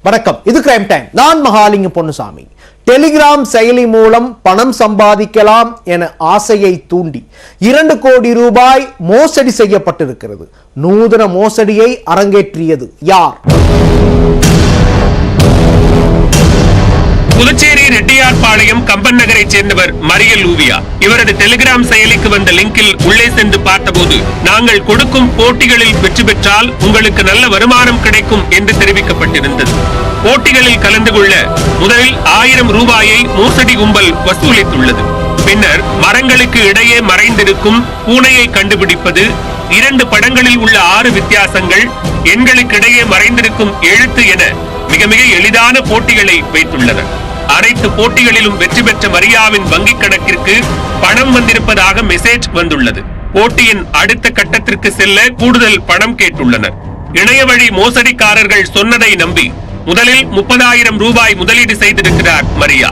வணக்கம், இது crime time. நான் மகாலிங்கம் பொன்னுசாமி. டெலிகிராம் செயலி மூலம் பணம் சம்பாதிக்கலாம் என ஆசையை தூண்டி 2 கோடி ரூபாய் மோசடி செய்யப்பட்டிருக்கிறது. நூதன மோசடியை அரங்கேற்றியது யார்? புதுச்சேரி ரெட்டியார்பாளையம் கம்பன் நகரை சேர்ந்தவர் மரியல் லூவியா. இவரது டெலிகிராம் செயலிக்கு வந்த லிங்கில் உள்ளே சென்று பார்த்தபோது, நாங்கள் கொடுக்கும் போட்டிகளில் வெற்றி பெற்றால் உங்களுக்கு நல்ல வருமானம் கிடைக்கும் என்று தெரிவிக்கப்பட்டிருந்தது. போட்டிகளில் கலந்து கொள்ள முதலில் 1000 ரூபாயை மோசடி கும்பல் வசூலித்துள்ளது. பின்னர் மரங்களுக்கு இடையே மறைந்திருக்கும் பூனையை கண்டுபிடிப்பது, 2 படங்களில் உள்ள 6 வித்தியாசங்கள், எண்களுக்கிடையே மறைந்திருக்கும் எழுத்து என மிக மிக எளிதான போட்டிகளை வைத்துள்ளனர். அனைத்து போட்டிகளிலும் வெற்றி பெற்ற மரியாவின் வங்கிக் கணக்கிற்கு பணம் வந்திருப்பதாக மெசேஜ் வந்துள்ளது. போட்டியின் அடுத்த கட்டத்திற்கு செல்ல கூடுதல் பணம் கேட்டுள்ளனர். இணைய வழி மோசடிக்காரர்கள் சொன்னதை நம்பி முதலில் 30,000 ரூபாய் முதலீடு செய்திருக்கிறார் மரியா.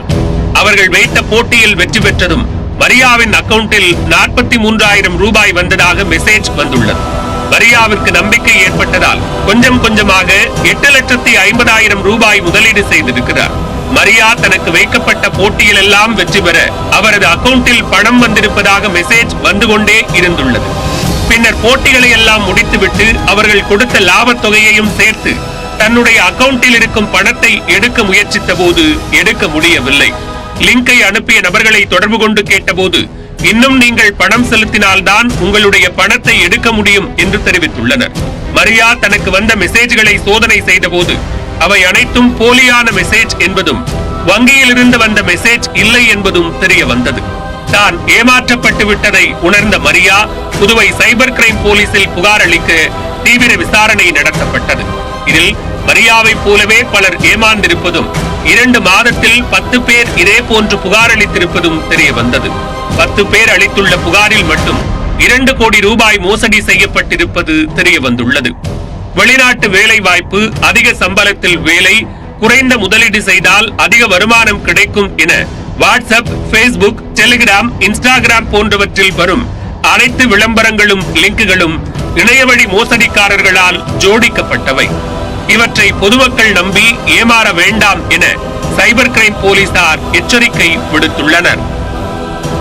அவர்கள் வைத்த போட்டியில் வெற்றி பெற்றதும் மரியாவின் அக்கவுண்டில் 43,000 ரூபாய் வந்ததாக மெசேஜ் வந்துள்ளது. மரியாவிற்கு நம்பிக்கை ஏற்பட்டதால் கொஞ்சம் கொஞ்சமாக 8,50,000 ரூபாய் முதலீடு செய்திருக்கிறார். மரியா தனக்கு வைக்கப்பட்ட போட்டியில் எல்லாம் வெற்றி பெற அவரது அக்கவுண்டில் பணம் வந்திருப்பதாக மெசேஜ் வந்து கொண்டே இருந்துள்ளது. பின்னர் போட்டிகளை எல்லாம் முடித்துவிட்டு அவர்கள் கொடுத்த லாபத் தொகையையும் சேர்த்து தன்னுடைய அக்கவுண்டில் இருக்கும் பணத்தை எடுக்க முயற்சித்த போது எடுக்க முடியவில்லை. லிங்கை அனுப்பிய நபர்களை தொடர்பு கொண்டு கேட்டபோது, இன்னும் நீங்கள் பணம் செலுத்தினால்தான் உங்களுடைய பணத்தை எடுக்க முடியும் என்று தெரிவித்துள்ளனர். மரியா தனக்கு வந்த மெசேஜ்களை சோதனை செய்த போது அவை அனைத்தும் போலியான மெசேஜ் என்பதும் வங்கியில் இருந்து வந்த மெசேஜ் இல்லை என்பதும் தெரிய வந்தது. தான் ஏமாற்றப்பட்டு விட்டதை உணர்ந்த மரியா புதுவை சைபர் கிரைம் போலீசில் புகார் அளிக்க தீவிர விசாரணை நடத்தப்பட்டது. இதில் மரியாவை போலவே பலர் ஏமாந்திருப்பதும் 2 மாதத்தில் 10 பேர் இதே போன்று புகார் அளித்திருப்பதும் தெரிய வந்தது. 10 பேர் அளித்துள்ள புகாரில் மட்டும் 2 கோடி ரூபாய் மோசடி செய்யப்பட்டிருப்பது தெரிய வந்துள்ளது. வெளிநாட்டு வேலை வாய்ப்பு, அதிக சம்பளத்தில் வேலை, குறைந்த முதலீடு செய்தால் அதிக வருமானம் கிடைக்கும் என வாட்ஸ்அப், பேஸ்புக், டெலிகிராம், இன்ஸ்டாகிராம் போன்றவற்றில் வரும் அனைத்து விளம்பரங்களும் லிங்குகளும் இணையவழி மோசடிக்காரர்களால் ஜோடிக்கப்பட்டவை. இவற்றை பொதுமக்கள் நம்பி ஏமாற வேண்டாம் என சைபர் கிரைம் போலீசார் எச்சரிக்கை விடுத்துள்ளனர்.